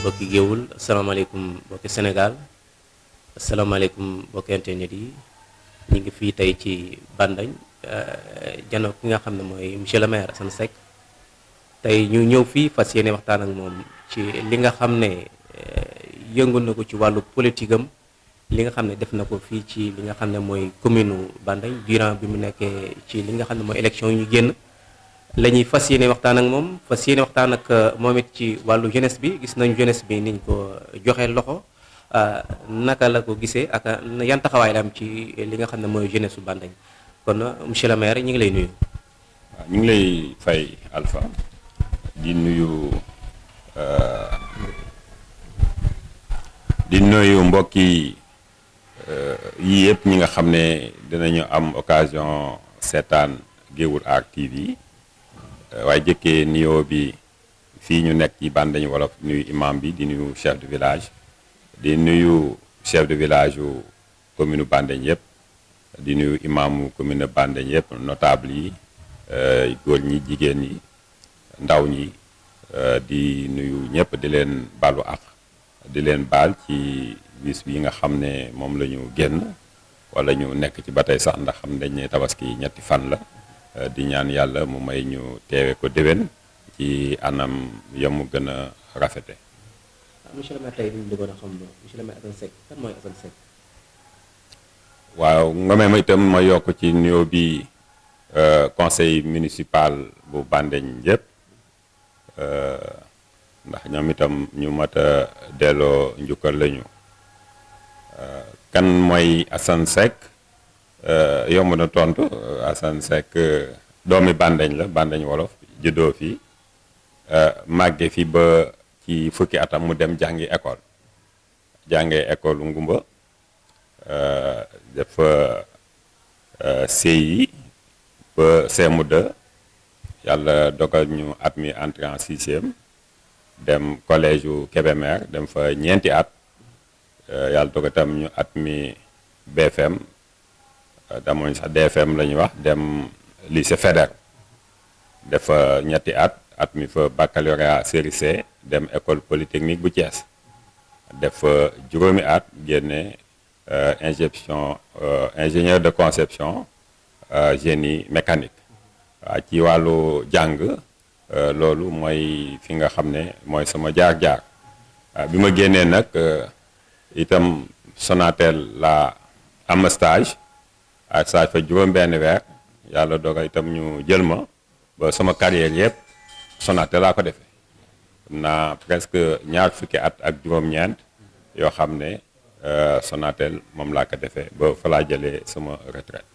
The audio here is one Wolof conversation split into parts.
mbokki géewul asalaamaaleykum mbokki Sénégal asalaamaaleykum mbokki internet yi ñu ngi fii tey ci Bandañ jano ki nga xam ne mooy monsieur le maire Assane Seck tey ñu ñëw fii fas yéene waxtaan ak moom ci li nga xam ne yëngu na ko ci wàllu politique am li nga xam ne def na ko fii ci li nga xam ne mooy commune Bandañ durant bi mu nekkee ci li nga xam ne mooy élection yu ñu génn la ñuy fas yéene waxtaan ak moom fas yéene waxtaan ak moom it ci wàllu jeunesse bi gis nañu jeunesse bi niñ ko joxe loxo naka la ko gisee ak yan taxawaay la am ci li nga xam ne mooy jeunesse su Bandañ kon monsieur le maire ñu ngi lay nuyu. waaw ñu ngi lay fay Alpha di nuyu mbokki yii yëpp ñi nga xam ne dinañu am occasion seetaan Gueoul Art TV. waaye jëkkee nuyoo bi fii ñu nekk ci Bandañ Wolof nuyu imam bi di nuyu chef de village di nuyu chef de village yu commune Bandañ yëpp di nuyu imaamu commune Bandañ yëpp notable yi góor ñi jigéen ñi ndaw ñi di nuyu ñëpp di leen balu ak di leen baal ci bis bi nga xam ne moom la ñu génn wala ñu nekk ci ba tey sax ndax xam dañ ne tabaski ñetti fan la di ñaan yàlla mu may ñu teewe ko déwén ci anam yamu gën a rafete. monsieur le maire tey ñu bëggoon a xam monsieur le maire Assane Seck kan mooy Assane Seck. waaw nga may ma itam ma yokk ci nuyoo bi conseil municipal bu Bandañ yëpp ndax ñoom itam ñu mat a delloo njukkal lañu kan mooy Assane Seck. yomb na tontu Assane Seck doomi Bandañ la Bandañ Wolof juddoo fi màgge fi ba ci fukki atam mu dem jàngi école Ngumba def CI ba CM2 yàlla dogal ñu at mi entré en 6e dem collège yu Kébémer dem fa ñeenti at yàlla dogal tam ñu at mi BFM damoon sax DFM la ñuy wax dem lycée Faidherbe def ñetti at mi fa baccalauréat série C dem école polytechnique bu Thiès def juróomi at génne ingénieur de conception génie mécanique waaw ci wàllu jàng loolu mooy fi nga xam ne mooy sama jaar-jaar bi ma génnee nag itam Sonatel la am stage ak stage fa juróom benn weer yàlla dogal itam ñu jël ma ba sama carrière yëpp Sonatel laa ko defee am naa presque ñaar fukki at ak juróom-ñeent yoo xam ne Sonatel moom laa ko defee ba fa laa jëlee sama retraite.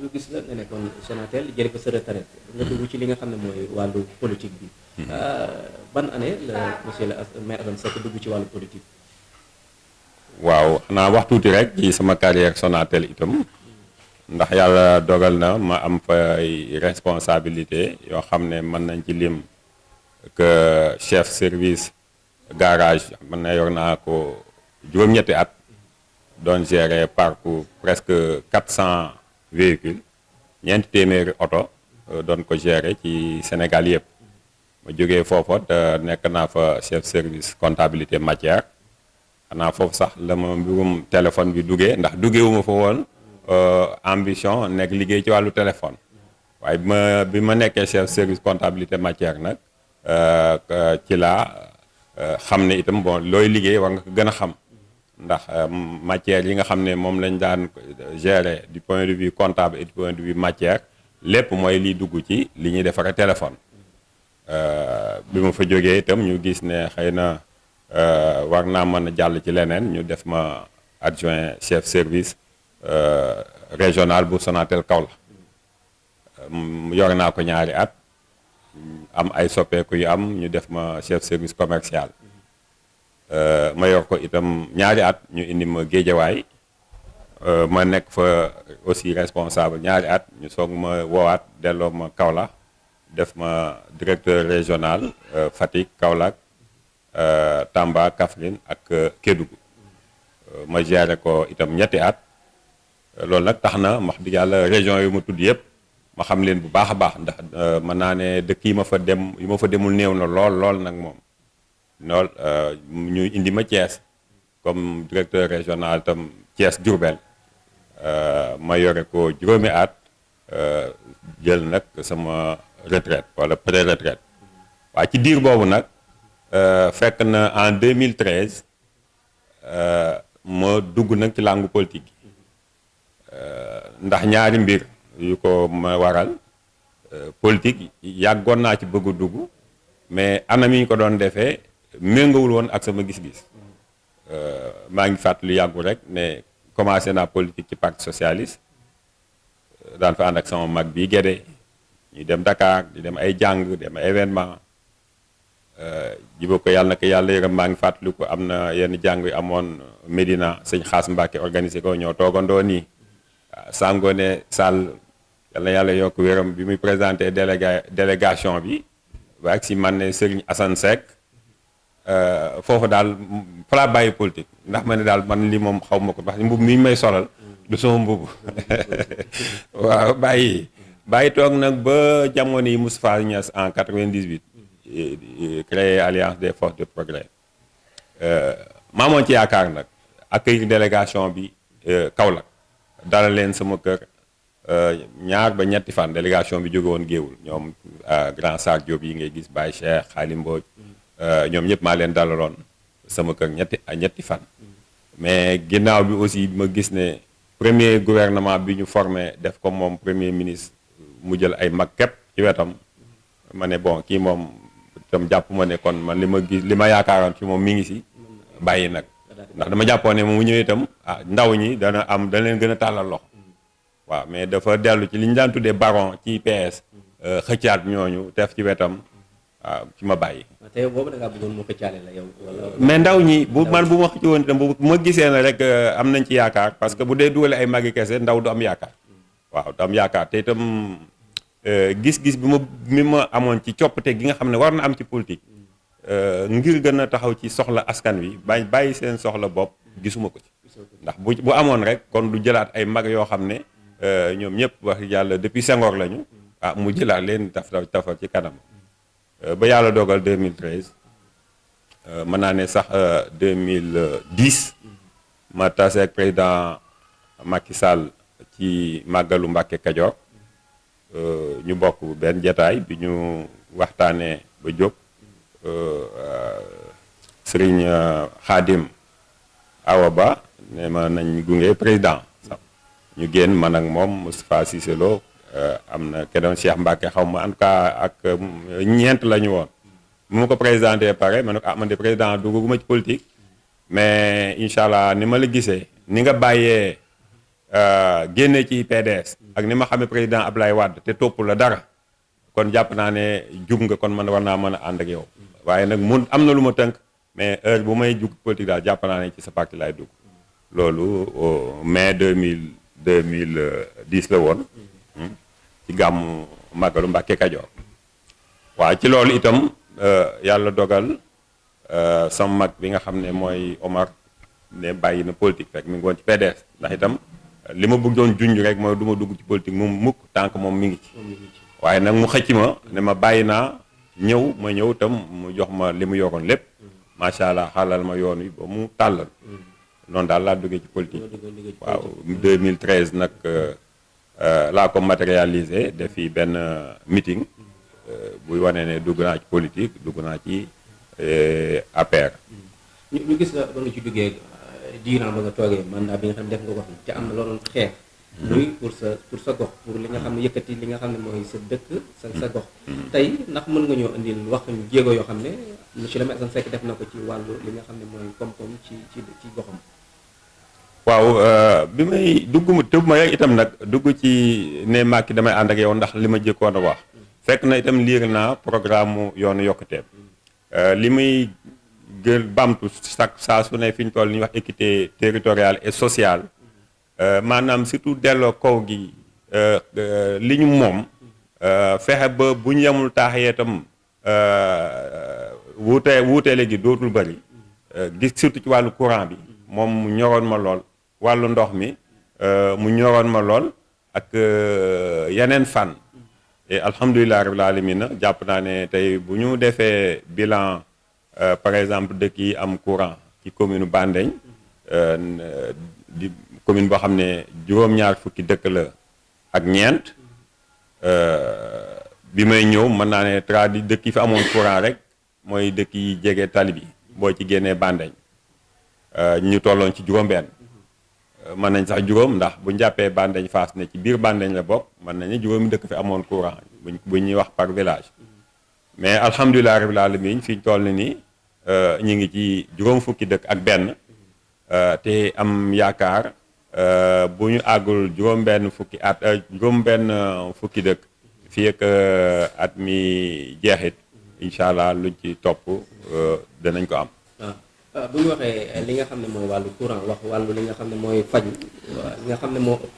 ñu gis la nga nekkoon Sonatel jëlee ko sa retraite nga dugg ci li nga xam ne mooy wàllu politique bi. ban année la monsieur le maire Assane Seck dugg ci wàllu politique. waaw xanaa wax tuuti rek ci sama carrière Sonatel itam. ndax yàlla dogal na ma am fay responsabilité yoo xam ne mën nañ ci lim que chef service garage mën na yor naa ko juróom-ñetti at doon gérer parcours presque 400 véhicules ñeenti téeméeri oto doon ko gérer ci Sénégal yëpp ma jógee foofa te nekk naa fa chef service comptabilité matière xanaa foofu sax la ma mbirum téléphone bi duggee ndax duggeewuma fa woon ambition nekk liggéey ci wàllu téléphone waaye bi ma nekkee chef service comptabilité matière nag ci laa xam ne itam bon looy liggéey war nga ko gën a xam ndax matière yi nga xam ne moom lañ daan gérer du point de vue comptable et du point de vue matière lépp mooy liy dugg ci li ñuy defaree téléphone bi ma fa jógee itam ñu gis ne xëy na war naa mën a jàll ci leneen ñu def ma adjoint chef service régional bu Sonatel Kaolack yore naa ko ñaari at am ay soppeeku yu am ñu def ma chef service commercial ma yor ko itam ñaari at ñu indi ma Géejawaay ma nekk fa aussi responsable ñaari at ñu soog ma woowaat delloo ma Kaolack def ma directeur régional Fatick Kaolack Tamba Kaffrine ak Kédougou ma géré ko itam ñetti at loolu nag tax na wax dëgg yàlla région yu ma tudd yëpp ma xam leen bu baax a baax ndax mën naa ne dëkk yi ma fa demul néew na lool nag moom nool ñu indi ma Thiès comme directeur régional tam Thiès Diourbel ma yore ko juróomi at jël nag sama retraite wala pré-retraite waaw ci diir boobu nag fekk na en 2013 ma dugg nag ci langue politique gi ndax ñaari mbir yu ko ma waral politique yàggoon naa ci bëgg a dugg mais anam yi ñu ko doon defee méngawul woon ak sama gis-gis maa ngi fàttali yàggu rek ne commencé naa politique ci parti socialiste daan fa ànd ak sama mag bii Guédé ñuy dem Dakar di dem ay jàng dem ay événement jiba ko yàlla na ko yàlla yërëm maa ngi fàttali ko am na yenn jàng yu amoon Médina sëñ Xaas Mbàkke organisé ko ñoo toogandoo nii Sangone Sall yal na yàlla yokk wéram bi muy présenté délégation bi ba ak si man ne Serigne Assane Seck foofu daal fa laa bàyyi politique ndax ma ne daal man li moom xaw ma ko parce que mbubb mi may solal du sama mbubb waaw bàyyi toog nag ba jamono yi Moustapha Niasse en 98 créé Alliance des forces de progrès maamoon ci yaakaar nag accueillir délégation bi Kaolack dalal leen sama kër ñaar ba ñetti fan délégation bi jóge woon Géewul ñoom grand Sarr Diop yi ngay gis Baye Cheikh Xaali Mbooj ñoom ñëpp maa leen dalaloon sama kër ñetti fan mais ginnaaw bi aussi ma gis ne premier gouvernement bi ñu formé def ko moom premier ministre mu jël ay mag képp ci wetam ma ne bon kii moom itam jàpp ma ne kon man li ma yaakaaroon ci moom mi ngi si bàyyi nag ndax dama jàppoon ne moom mu ñëwee itam ndaw ñi dana leen gën a tàllal loxo waaw mais dafa dellu ci li ñu daan tuddee baron ci PS xëccaat ñooñu def ci wetam waaw ci ma bàyyi. tey boobu da ngaa bëggoon mu xëccaale la yow wala. mais ndaw ñi bu ma xëcc woon itam bu ma gisee ne rek am nañ ci yaakaar parce que bu dee dugalee ay magi kese ndaw du am yaakaar waaw du am yaakaar te itam gis-gis bi ma amoon ci coppite gi nga xam ne war na am ci politique ngir gën a taxaw ci soxla askan wi bàyyi seen soxla bopp gisuma ko ci ndax bu amoon rek kon du jëlaat ay mag yoo xam ne ñoom ñëpp wax yàlla depuis Senghor lañu mu jëlaat leen tafal ci kanam ba yàlla dogal 2013 mën naa ne sax 2010 ma tase ak président Macky Sall ci màggalu Mbàkke Kajoor ñu bokk benn jataay bi ñu waxtaanee ba jóg Serigne Khadim Awa Ba ne ma nañ gunge président sax ñu génn man ak moom Moustapha Cissé Lo am na keneen Cheikh Mbacke xaw ma en tout cas ak ñeent la ñu woon bu ma ko présenté pare ma ne ko man de président dugguma ci politique mais incha allah ni ma la gisee ni nga bàyyee génne ci PDS ak ni ma xamee président Ablaye Wade te topp la dara kon jàpp naa ne jub nga kon man war naa mën a ànd ak yow waaye nag mun am na lu ma tënk mais heure bu may jug politique daal jàpp naa ne ci sa parti laay dugg loolu mai 2010 la woon ci gàmmu màggalu Mbàkke Kajoor waaw ci loolu itam yàlla dogal sama mag bi nga xam ne mooy Omar ne bàyyi na politique fekk mi ngi woon ci PDS ndax itam li ma bëgg doon junj rek mooy du ma dugg ci politique moom mukk tant que moom mi ngi ci waaye nag mu xëcc ma ne ma bàyyi naa ma ñëw itam mu jox ma li mu yoroon lépp macha allah xaalal ma yoon wi ba mu tàllal noonu daal laa duggee ci politique waaw 2013 nag laa ko matérialisé def fi benn meeting buy wane ne dugg naa ci politique dugg naa ci APR. ñu gis la ba nga ci duggee diiran ba nga toogee mandat bi nga xam ne def nga ko fi ca am na loo doon xeex. muy pour sa gox pour li nga xam ne yëkkati li nga xam ne mooy sa dëkk sa gox. tey ndax mën nga ñoo indil wax ñu jéego yoo xam ne monsieur le maire Assane Seck def na ko ci wàllu li nga xam ne mooy koom-koom ci goxam. waaw bi may tëb ma rek itam nag dugg ci ne Macky damay ànd ak yow ndax li ma jëkkoon a wax fekk na itam liir naa programme mu yoonu yokkuteem li muy gën bamtu saa su ne fi ñu toll ni wax équité territoriale et sociale maanaam surtout delloo kaw gi li ñu moom fexe ba bu ñu yemul taaxee itam wuuteele gi dootul bëri gis surtout ci wàllu courant bi moom mu ñoroon ma lool wàllu ndox mi mu ñoroon ma lool ak yeneen fànn et alhamdulilah rabbil alamina jàpp naa ne tey bu ñu defee bilan par exemple dëkk yi am courant ci commune Bandeng di commune boo xam ne juróom-ñaar fukki dëkk la ak ñeent bi may ñëw mën naa ne dëkk yi fi amoon courant rek mooy dëkk yi jege tali bi boo ci génnee Bandeng ñu tolloon ci juróom-benn mën nañ sax juróom ndax bu ñu jàppee Bandeng Fass ne ci biir Bandeng la bokk mën nañu juróomi dëkk fi amoon courant bu ñuy wax par village mais alhamdulilah rabbil alamin fi ñu toll nii ñu ngi ci juróom fukki dëkk ak benn te am yaakaar bu ñu àggul juróom-benn fukki dëkk fii ak at mi jeexit incha allah luñ ci topp danañ ko am. bu ñu waxee li nga xam ne mooy wàllu courant wax wàllu li nga xam ne mooy faj li nga xam ne moo ëpp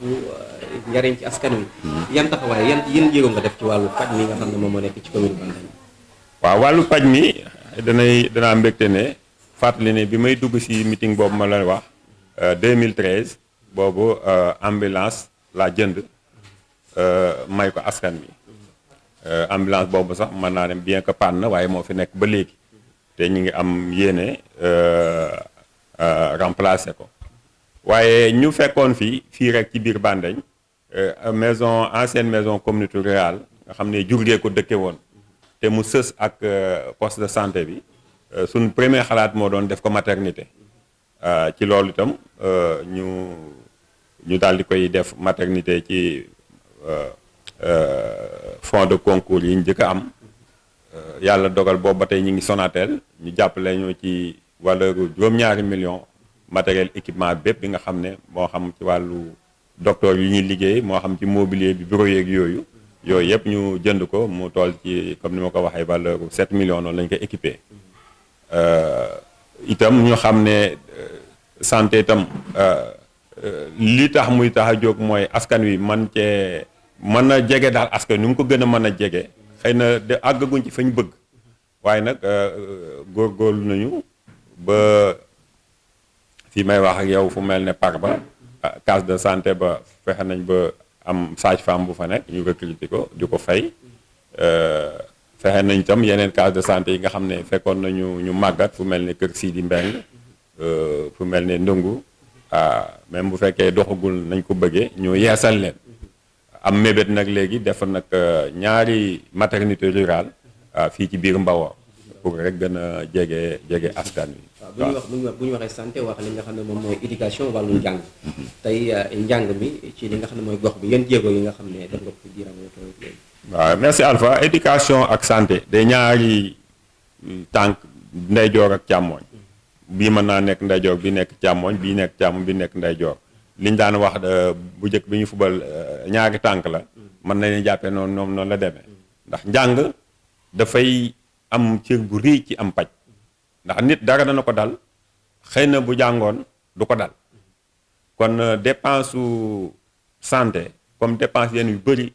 njariñ ci askan wi. yan taxawaay yan jéego nga def ci wàllu faj mi nga xam ne moom moo nekk ci commune Bandeng. waaw wàllu paj mi danaa mbégte ne fàttali ne bi may dugg ci meeting boobu ma la wax 2013 boobu ambulance laa jënd may ko askan bi ambulance boobu sax mën naa dem bien que panne na waaye moo fi nekk ba léegi te ñu ngi am yéene remplacer ko waaye ñu fekkoon fii rek ci biir Bandeng ancienne maison communauté rurale nga xam ne jur gee ko dëkke woon te mu sës ak poste de santé bi suñ premier xalaat moo doon def ko maternité ci loolu itam ñu daal di koy def maternité ci fonds de concours yi ñu njëkk a am yàlla dogal boobu ba tey ñu ngi Sonatel ñu jàppale ñu ci valeur juróom-ñaari millions matériel équipement bépp bi nga xam ne moo xam ci wàllu docteur yi ñuy liggéey moo xam ci mobilier bi bureau yeeg yooyu yëpp ñu jënd ko mu toll ci comme ni ma ko waxee valeur 7 millions noonu lañ koy équipé itam ñu xam ne santé itam li tax muy tax a jóg mooy askan wi mën a jege daal askan ni mu ko gën a mën a jege xëy na de àggaguñ ci fa ñu bëgg waaye nag góorgóorlu nañu ba fi may wax ak yow fu mel ne Parba case de santé ba fexe nañ ba am sage-femme bu fa nekk ñu recruter ko di ko fay fexe nañ itam yeneen case de santé yi nga xam ne fekkoon nañu ñu màggat fu mel ne Kër Sidi Mbeng fu mel ne Ndungu même bu fekkee doxagul nañ ko bëggee ñu yeesal leen am mébét nag léegi def nag ñaari maternité rurale fii ci biir Mbawar pour rek gën a jege askan wi. waaw bu ñu waxee santé wax li nga xam ne moom mooy éducation wàllu njàng. tey njàng mi ci li nga xam ne mooy gox bi yan jéego yi nga xam ne def nga ko diiram léegi. waaw merci Alpha éducation ak santé day ñaari tànk ndeyjoor ak càmmooñ bii mën naa nekk ndeyjoor bi nekk càmmooñ bii nekk càmmooñ bi nekk ndeyjoor liñ daan wax bu njëkk bi ñu fubal ñaari tànk la mën nañu jàppee noonu la demee ndax njàng dafay am cër bu rëy ci am paj ndax nit dara dana ko dal xëy na bu jàngoon du ko dal kon dépense su santé comme dépense yenn yu bëri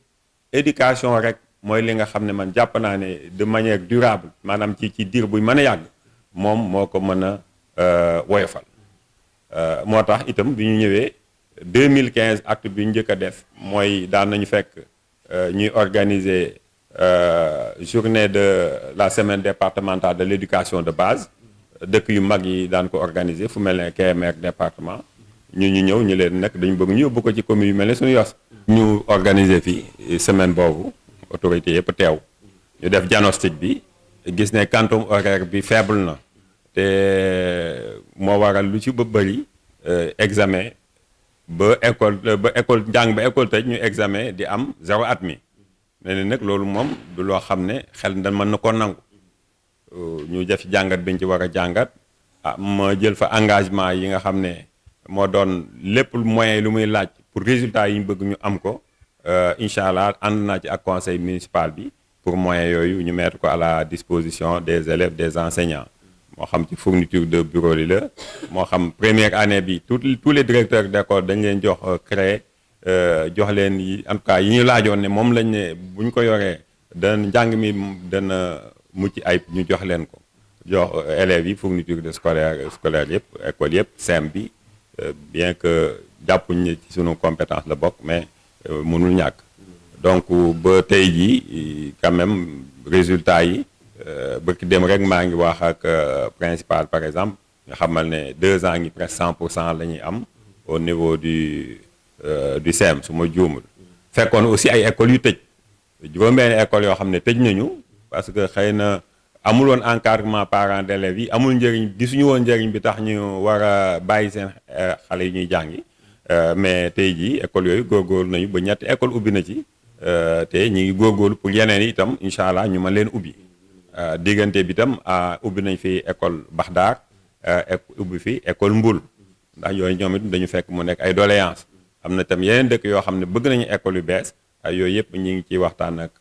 éducation rek mooy li nga xam ne man jàpp naa ne de manière durable maanaam ci diir buy mën a yàgg moom moo ko mën a woyofal moo tax itam bi ñu ñëwee 2015 acte bi ñu njëkk a def mooy daan nañu fekk ñuy organiser journée de la semaine départementale de l'éducation de base dëkk yu mag yi daan ko organiser fu mel ne Kébémer département ñu ñëw ñu leen nag dañu bëgg ñu yóbbu ko ci commune yu mel ne suñu yos ñu organiser fii semaine boobu autorité yëpp teew ñu def diagnostic bi gis ne quantum horaire bi faible na te moo waral lu ci ba bëri examen ba école njàng ba école tëj ñu examen di am 0 at mi ne nag loolu moom du loo xam ne xel da mën na ko nangu ñu def jàngat biñ ci war a jàngat ma jël fa engagement yi nga xam ne moo doon lépp moyen lu muy laaj pour résultat yi ñu bëgg ñu am ko incha allah ànd naa ci ak conseil municipal bi pour moyens yooyu ñu mettre ko à la disposition des élèves des enseignants moo xam ci fourniture de bureau li la moo xam première année bi tous les directeurs d'école dañ leen jox créé jox leen yi en tout cas yi ñu laajoon ne moom lañ ne bu ñu ko yoree dana njàng mi dana mucc ayib ñu jox leen ko jox élèves yi fourniture de scolaire yëpp école yëpp CEM bi bien que jàppuñ ne ci sunu compétence la bokk mais mënul ñàkk donc ba tey jii quand même résultat yi bëgg dem rek maa ngi wax ak principal par exemple nga xamal ne 2 ans ngi presque 100% la ñuy am au niveau du CEM su ma juumul fekkoon aussi ay écoles yu tëj juróom-benn école yoo xam ne tëj nañu parce que xëy na amul woon encadrement parents d'élèves yi amul njëriñ gisuñu woon njëriñ bi tax ñu war a bàyyi seen xale yi ñuy jàngi mais tey jii école yooyu góorgóorlu nañu ba ñetti école ubbi na ci te ñu ngi góorgóorlu pour yeneen yi itam incha allah ñu mën leen ubbi diggante bi itam ubbi nañ fi école Baxdaar ubbi fi école Mbul ndax yooyu ñoom it dañu fekk mu nekk ay doléance am na tam yeneen dëkk yoo xam ne bëgg nañu école yu bees yooyu yëpp ñu ngi ciy waxtaan ak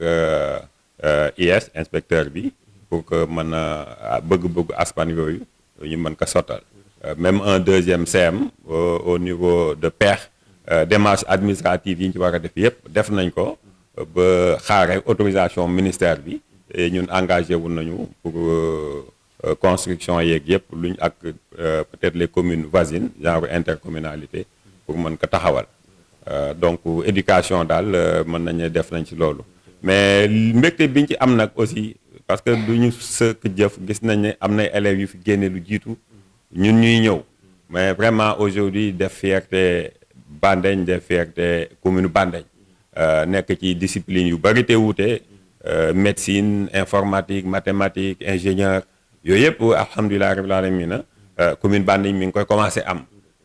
IS inspecteur bi pour que mën a bëgg-bëgg askan yooyu ñu mën ko sottal même un deuxième CM au niveau de Pekh démarche administrative yi ñu ci war a def yëpp def nañ ko ba xaar rek autorisation ministère bi ñun engagé wu nañu pour construction yeeg yëpp luñ ak peut-être les communes voisines genre intercommunalité pour mën ko taxawal donc éducation daal mën nañu def nañ ci loolu mais mbégte biñ ci am nag aussi parce que duñu sëkk jëf gis nañ ne am na élèves yu fi génne lu jiitu ñun ñuy ñëw mais vraiment aujourd'hui def fierté Bandègne def fierté commune Bandègne nekk ci discipline yu bari te wuute médecine informatique mathématique ingénieur yooyu yëpp alhamdulilah rabbil alamin commune Bandègne mi ngi koy commencé am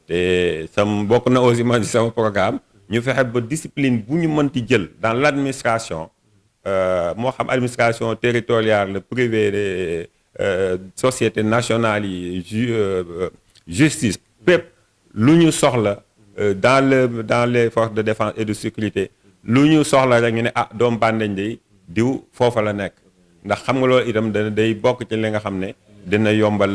te sam bokk na aussi man sama programme ñu fexe ba discipline bu ñu mënti jël dans l'administration moo xam administration territoriale privé société nationale yi justice pépp lu ñu soxla dans les forces de défense et de sécurité lu ñu soxla rek ñu ne doomu Bandègne day diw foofa la nekk ndax xam nga loolu itam day bokk ci li nga xam ne dina yombal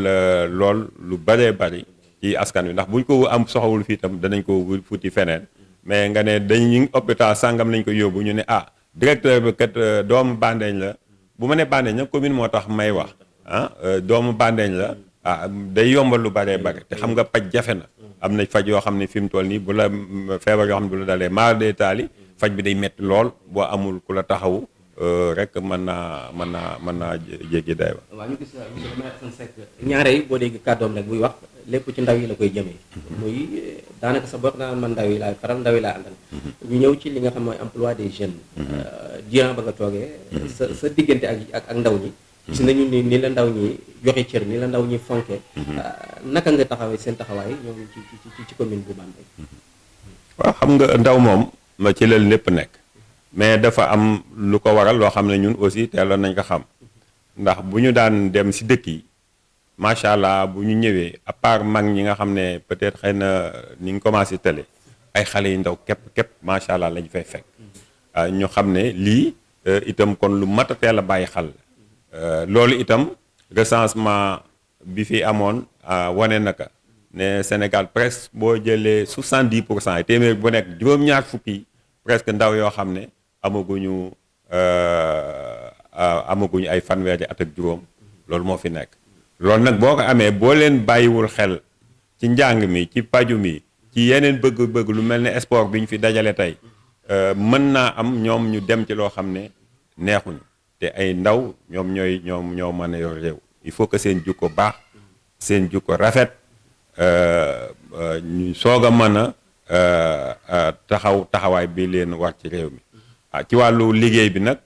lool lu bëree bëri ci askan wi ndax buñ ko am soxawul fii itam danañ ko futi feneen mais nga ne dañuy hôpital sàngam lañ ko yóbbu ñu ne directeur bi kat doomu Bandègne la bu ma ne Bandègne nag commune moo tax may wax doomu Bandègne la day yombal lu bëree bëri te xam nga paj jafe na am na faj yoo xam ne fi mu toll nii bu la feebar yoo xam ne bu la dalee maar dee taali faj bi day metti lool boo amul ku la taxawu rek mën naa jéggi day ba. waaw ñu gis monsieur le maire Assane Seck ñaare yi boo dégg kàddoom rek buy wax lépp ci ndaw yi la koy jëmee. muy daanaka sa bopp naan man ndaw yi laay faral ndaw yi laay àndal. ñu ñëw ci li nga xam mooy emploi des jeunes. durant ba nga toogee. sa diggante ak ndaw ñi. gis nañu ni la ndaw ñi joxe cër ni la ndaw ñi fonke naka nga taxawee seen taxawaay ñoom ci commune bu Bandègne. waaw xam nga ndaw moom ma ci la lépp nekk. mais dafa am lu ko waral loo xam ne ñun aussi teeloon nañ ko xam ndax bu ñu daan dem si dëkk yi macha allah bu ñu ñëwee à part mag ñi nga xam ne peut-être xëy na ni nga commencé télé ay xale yu ndaw képp macha allah lañ fay fekk ñu xam ne lii itam kon lu mat a teel a bàyyi xel loolu itam recensement bi fi amoon wane naka ne Sénégal presque boo jëlee 70% téeméer bu nekk juróom-ñaar fukki presque ndaw yoo xam ne amaguñu ay fanweeri at ak juróom loolu moo fi nekk loolu nag boo ko amee boo leen bàyyiwul xel ci njàng mi ci paju mi ci yeneen bëgg-bëgg lu mel ne sport bi ñu fi dajale tey mën naa am ñoom ñu dem ci loo xam ne neexuñu te ay ndaw ñoo mën a yor réew il faut que seen jukko baax seen jukko rafet ñu soog a mën a taxawaay bi leen war ci réew mi ci wàllu liggéey bi nag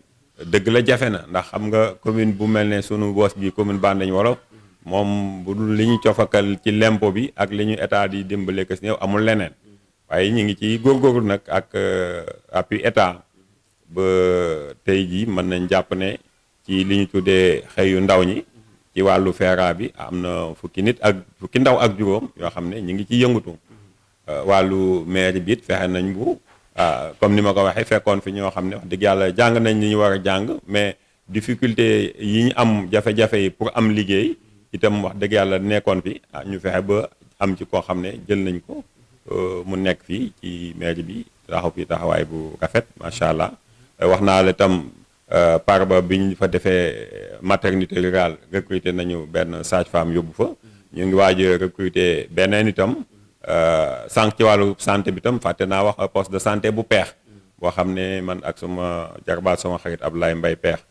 dëgg la jafe na ndax xam nga commune bu mel ne sunu boos bi commune Bandègne Wolof moom bu dul li ñu cofakal ci lempo bi ak li ñu état di dimbale ko si ñëw amul leneen waaye ñu ngi ci góorgóorlu nag ak appui état ba tey jii mën nañ jàpp ne ci li ñu tuddee xëyu ndaw ñi ci wàllu feera bi am na fukki ndaw ak juróom yoo xam ne ñu ngi ci yëngatu wàllu maire bi it fexe nañ bu comme ni ma ko waxee fekkoon fi ñoo xam ne wax dëgg yàlla jàng nañ li ñu war a jàng mais difficulté yi ñu am jafe-jafe yi pour am liggéey itam wax dëgg yàlla nekkoon fi ñu fexe ba am ci koo xam ne jël nañ ko mu nekk fii ci maire bi taxaw fi taxawaay bu rafet macha allah wax naa la itam par ba bi ñu fa defee maternité rurale recruter nañu benn sage-femme yóbbu fa ñu ngi waaj a recruter beneen itam sànq ci wàllu santé bi tam fàtte naa wax poste de santé bu Pekh boo xam ne man ak sama jarbaat sama xarit Abdoulaye Mbaye Pekh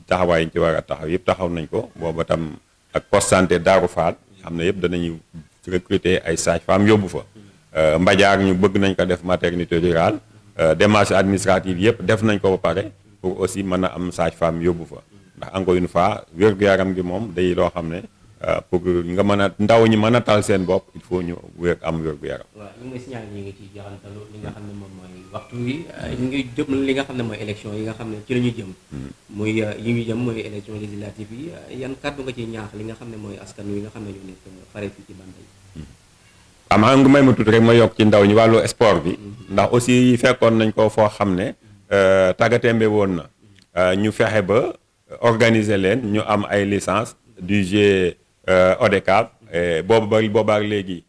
taxawaay yi ci war a taxaw yëpp taxaw nañ ko booba tam ak poste santé Darou Fall xam ne yëpp danañu recruter ay sages-femmes yóbbu fa Mbadiar ñu bëgg nañ ko def maternité rurale démarche administrative yëpp def nañ ko ba pare pour aussi mën a am sage-femme yóbbu fa ndax encore une fois wér-gu-yaram gi moom day loo xam ne pour nga mën a ndaw ñi mën a tal seen bopp il faut ñu am wér-gu-yaram. waaw ñu ngi signalé ñu ngi ci joxantalu li nga xam ne moom mooy waxtu wi ñu ngi jëm li nga xam ne mooy élection yi nga xam ne ci la ñu jëm. muy yi ñu jëm mooy élection législative yi yan kàddu nga ciy ñaax li nga xam ne mooy askan wi nga xam ne ñoo nekk fare fii ci Bambey. maa ngi may ma tuuti rek ma yokk ci ndaw ñi wàllu sport bi. ndax aussi fekkoon nañ ko foo xam ne tàggatémbe woon na ñu fexe ba organiser leen ñu am ay licence du jeu ODCAV boobaak léegi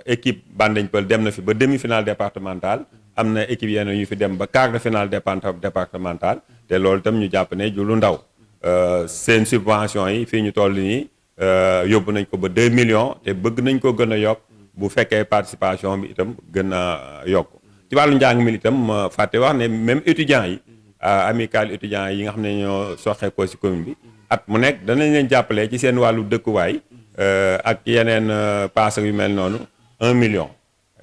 équipe Bandeñ Pël dem na fi ba demi-finale départementale am na équipe yenn ñu fi dem ba quart de finale départementale te loolu itam ñu jàpp ne ju lu ndaw seen subvention yi fii ñu toll nii yóbbu nañ ko ba 2 millions te bëgg nañ ko gën a yokk bu fekkee participation bi itam gën a yokk ci wàllu njàng mi itam fàtte wax ne même étudiants yi amical étudiants yi nga xam ne ñoo soxee ko ci commune bi at mu nekk danañ leen jàppale ci seen wàllu dëkkuwaay ak yeneen pass yu mel noonu 1 million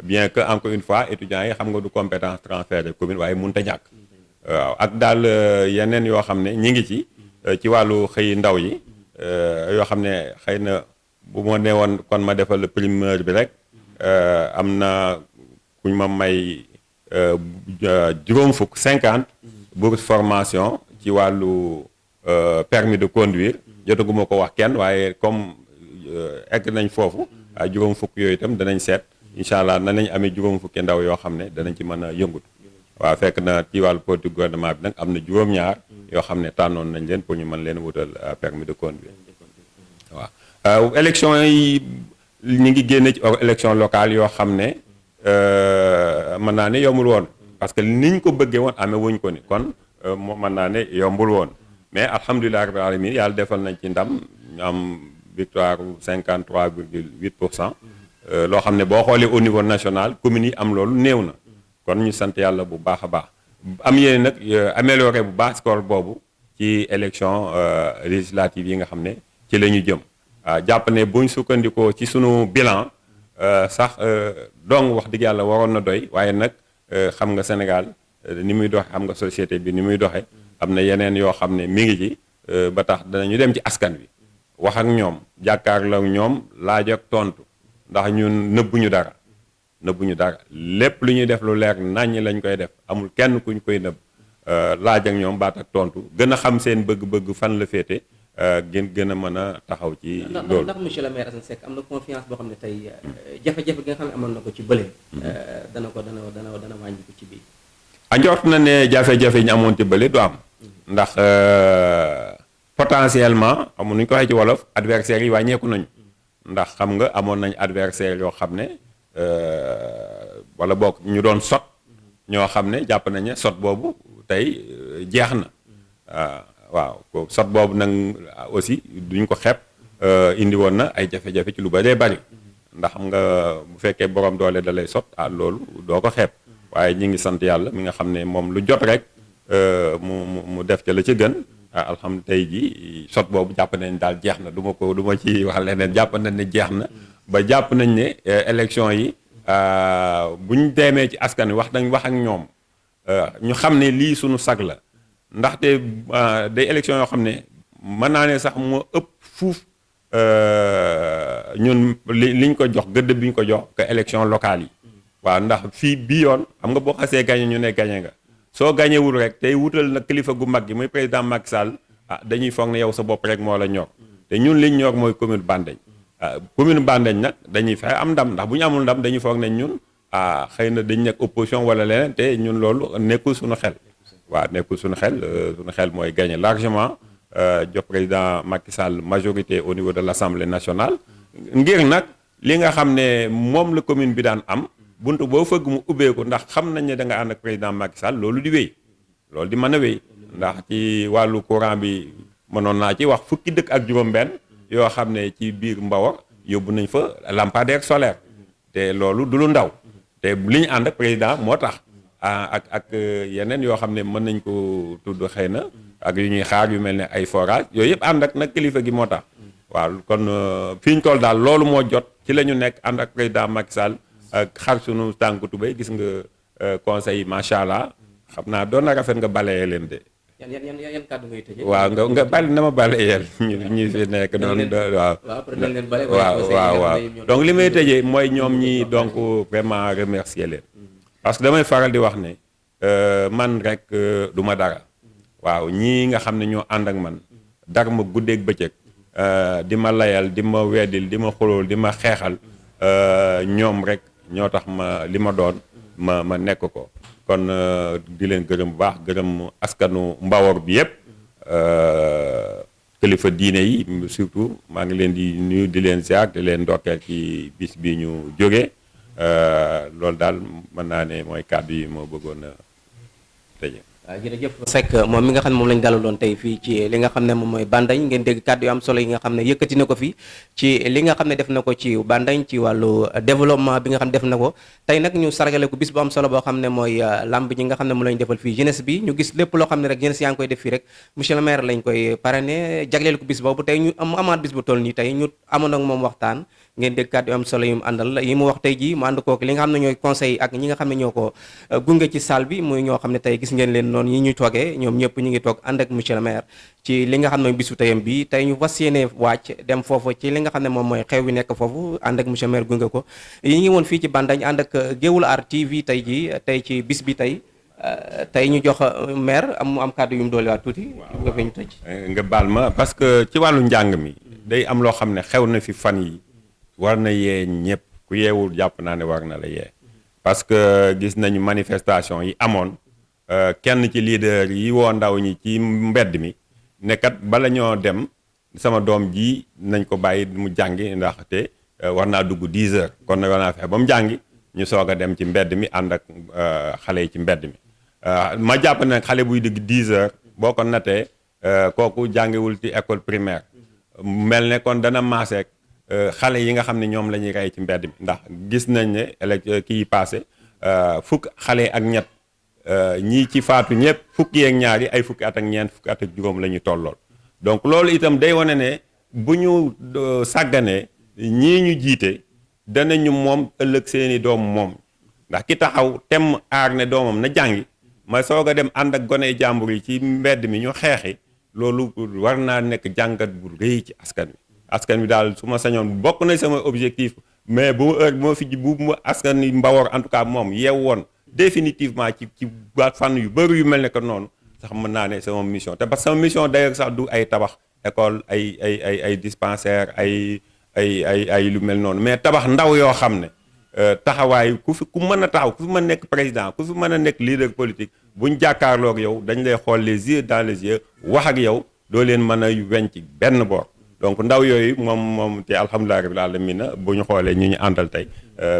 bien que encore une fois étudiants yi xam nga du compétence transfert de commune waaye mënut a ñàkk waaw ak daal yeneen yoo xam ne ñi ngi ci wàllu xëy ndaw yi yoo xam ne xëy na bu ma nee woon kon ma defal primeur bi rek am na kuñ ma may juróom fukk 50 bourse formation ci wàllu permis de conduire jotaguma ko wax kenn waaye comme egg nañ foofu juróom fukk yooyu itam danañ seet incha allah nañ amee juróom fukki ndaw yoo xam ne danañ ci mën a yëngut waaw fekk na ci wàllu politique gouvernement bi nag am na juróom-ñaar yoo xam ne tànnoon nañ leen pour ñu mën leen wutal permis de conduire waaw élection yi ñu ngi génne ci élection locale yoo xam ne mën naa ne yombul woon parce que niñ ko bëggee woon amee wuñ ko ni kon mën naa ne yombul woon mais alhamdulilah rabbil alamin yàlla defal nañ ci ndam ñu am victoire 53,8%. loo xam ne boo xoolee au niveau national communes yi am loolu néew na kon ñu sant yàlla bu baax a baax am yéen nag amélioré bu baax score boobu ci élection législative yi nga xam ne ci la ñu jëm jàpp ne buñ sukkandikoo ci sunu bilan sax donc wax dëgg yàlla waroon na doy waaye nag xam nga Sénégal ni muy doxe xam nga société bi ni muy doxe am na yeneen yoo xam ne mi ngi ci ba tax danañu dem ci askan wi wax ak ñoom jàkkaarloo ak ñoom laaj ak tontu ndax ñun nëbbuñu dara lépp lu ñuy def lu leer naññ lañ koy def amul kenn kuñ koy nëbb laaj ak ñoom baat ak tontu gën a xam seen bëgg-bëgg fan la féete gën a mën a taxaw ci loolu. ndax monsieur le maire Assane Seck am na confiance boo xam ne tey jafe-jafe gi nga xam ne amoon na ko ci bële. dana wàññi ko ci bii. njort na ne jafe-jafe yi ñu amoon ci bële du am. ndax potentiellement amu nuñ ko waxee ci wolof adversaires yi wàññeeku nañu. ndax xam nga amoon nañ adversaire yoo xam ne wala boog ñu doon sot ñoo xam ne jàpp nañ ne sot boobu tey jeex na waaw sot boobu nag aussi duñ ko xeeb indi woon na ay jafe-jafe ci lu bëree bëri ndax xam nga bu fekkee borom doole da lay sot loolu doo ko xeeb waaye ñi ngi sant yàlla mi nga xam ne moom lu jot rek mu def ca la ca gën alhamdulilah tey ji sot boobu jàpp nañ daal jeex na du ma ci wax leneen jàpp nañ ne jeex na ba jàpp nañ ne élection yi buñ demee ci askan wi wax ak ñoom ñu xam ne lii suñu sag la ndaxte day élection yoo xam ne mën naa ne sax moo ëpp fuuf ñun liñ ko jox gëdd bi ñu ko jox que élection locale yi waaw ndax fii bii yoon xam nga boo xasee gagné ñu ne gagné nga soo gañewul rek tey wutal na kilifa gu mag gi muy président Macky Sall dañuy foog ne yow sa bopp rek moo la ñor te ñun liñ ñor mooy commune Bandeñ commune Bandeñ nag dañuy fexe am ndam ndax bu ñu amul ndam dañuy foog ne ñun xëy na dañ nekk opposition wala leneen te ñun loolu nekkul suñu xel waaw nekkul suñu xel mooy gagné largement jox président Macky Sall majorité au niveau de l'Assemblée nationale ngir nag li nga xam ne moom la commune bi daan am buntu boo fëgg mu ubbeeku ndax xam nañ ne da nga ànd ak président Macky Sall loolu di wéy loolu di mën a wéy ndax ci wàllu courant bi mënoon naa ci wax fukki dëkk ak juróom-benn yoo xam ne ci biir Mbawar yóbbu nañ fa lampadaire solaire te loolu du lu ndaw te li ñu ànd ak président moo tax ak yeneen yoo xam ne mën nañ ko tudd xëy na ak yu ñuy xaar yu mel ne ay forage yooyu yëpp ànd ak nag kilifa gi moo tax waaw kon fi ñu toll daal loolu moo jot ci la ñu nekk ànd ak président Macky Sall ak xar sunu tànku tubéy gis nga conseil yi macha allah xam naa doon na rafet nga balayee leen de. yan kàddu ngay tëjee. waaw nga bal na ma balayeel ñu fi nekk noonu. waaw donc li may tëjee mooy ñoom ñi donc vraiment remercier leen. parce que damay faral di wax ne man rek du ma dara. waaw ñii nga xam ne ñoo ànd ak man dara ma guddeeg bëccëg di ma layal di ma weddil di ma xulool di ma xeexal ñoom rek ñoo tax ma li ma doon ma nekk ko kon di leen gërëm bu baax gërëm askanu Mbawar bi yëpp kilifa diine yi surtout maa ngi leen di nuyu di leen ziar di leen ndokkeel ci bis bi ñu jógee loolu daal mën naa ne mooy kàddu yi moo bëggoon a tëje. waaw jërëjëf Seck moom mi nga xam ne moom lañ dalaloon tey fii ci li nga xam ne moom mooy Bandañ ngeen dégg kàddu yu am solo yi nga xam ne yëkkati na ko fi ci li nga xam ne def na ko ci Bandañ ci wàllu développement bi nga xam ne def na ko tey nag ñu sargale ko bis bu am solo boo xam ne mooy lamb ñi nga xam ne moom lañ defal fii jeunesse bi ñu gis lépp loo xam ne rek jeunesse yaa ngi koy def fii rek monsieur le maire lañ koy parrainé jagleel ko bis boobu tey ñu amaat bis bu toll nii tey ñu amoon ak moom waxtaan ngeen dégg kàddu yu am solo yu mu àndal yi mu wax tey ji mu ànd kook li nga xam ne ñooy conseil ak ñi nga xam ne ñoo ko gunge ci salle bi muy ñoo xam ne tey gis ngeen leen noonu ñi ñuy toogee ñoom ñëpp ñu ngi toog ànd ak monsieur le maire ci li nga xam ne mooy bisu teyam bi tey ñu fas yéene wàcc dem foofu ci li nga xam ne moom mooy xew wi nekk foofu ànd ak monsieur le maire gunge ko yi ngi woon fii ci Bandañ ànd ak Gueoul Art TV tey ji tey ci bis bi tey ñu jox maire am kàddu yu mu doole waat tuuti nga fi ñu tëj nga baal ma parce que ci wàllu njàng mi day am loo xam ne xew na fi fan yi war na yee ñëpp ku yeewul jàpp naa ne war na la yee parce que gis nañu manifestation yi amoon kenn ci leader yi woo ndaw ñi ci mbedd mi ne kat bala ñoo dem sama doom ji nañ ko bàyyi mu jàngi ndaxte war naa dugg 10 heures kon nag war naa fexe ba mu jàngi ñu soog a dem ci mbedd mi ànd ak xale yi ci mbedd mi ma jàpp ne xale buy dugg 10 heures boo ko natee kooku jàngiwul ci école primaire mel ne kon dana maaseek xale yi nga xam ne ñoom la ñuy rey ci mbedd mi ndax gis nañ ne kii yi passé fukk xale ak ñett ñii ci faatu ñëpp fukki ak ñaar yi ay fukki at ak ñeent fukki at ak juróom la ñu tollool donc loolu itam day wane ne bu ñu sàgganee ñii ñu jiite danañu moom ëllëg seeni doom moom ndax ki taxaw tem aar ne doomam na jàngi ma soog a dem ànd ak gone jàmbur yi ci mbedd mi ñu xeexi loolu war naa nekk jàngat bu rëy ci askan wi daal su ma sañoon bokk na sama objectif mais bu moo fi bu askan wi Mbawar en tout cas moom yeew woon définitivement ci fànn yu bëri yu mel ne que noonu sax mën naa ne sama mission te parce que sama mission d'ailleurs sax du ay tabax école ay dispensaire ay lu mel noonu mais tabax ndaw yoo xam ne taxawaay ku mën a taxaw ku fi mën a nekk président ku fi mën a nekk leader politique buñ jàkkaarloog yow dañ lay xool les yeux dans les yeux wax ak yow doo leen mën a weñ ci benn boor donc ndaw yooyu moom te alhamdulilah rabbil alamin bu ñu xoolee ñu àndal tey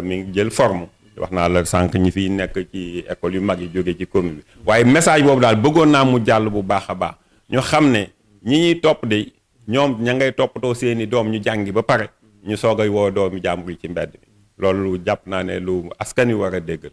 mi ngi jël forme wax naa la sànq ñi fiy nekk ci école yu mag yi jógee ci commune bi waaye message boobu daal bëggoon naa mu jàll bu baax a baax ñu xam ne ñi ñuy topp de ñoom ña ngay toppatoo seeni doom ñu jàngi ba pare ñu soog a woo doomi jàmbur yi ci mbedd bi loolu jàpp naa ne lu askan wi war a dégg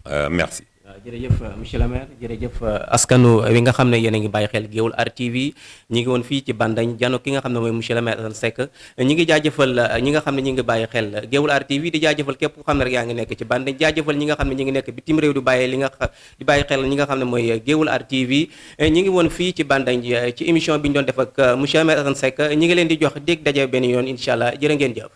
la merci. waaw jërëjëf monsieur le maire jërëjëf askanu wi nga xam ne yéen a ngi bàyyi xel Gueoul Art TV ñi ngi woon fii ci Bandañ jano ki nga xam ne mooy monsieur le maire Assane Seck ñi ngi jaajëfal ñi nga xam ne ñi ngi bàyyi xel Gueoul Art TV di jaajëfal képp ku xam ne rek yaa ngi nekk ci Bandañ jaajëfal ñi nga xam ne ñi ngi nekk bitim réew di bàyyi xel ñi nga xam ne mooy Gueoul Art TV ñi ngi woon fii ci Bandañ ci émission bi ñu doon def ak monsieur le maire Assane Seck ñi ngi leen di jox dégg daje benn yoon incha allah jërë ngeen jëf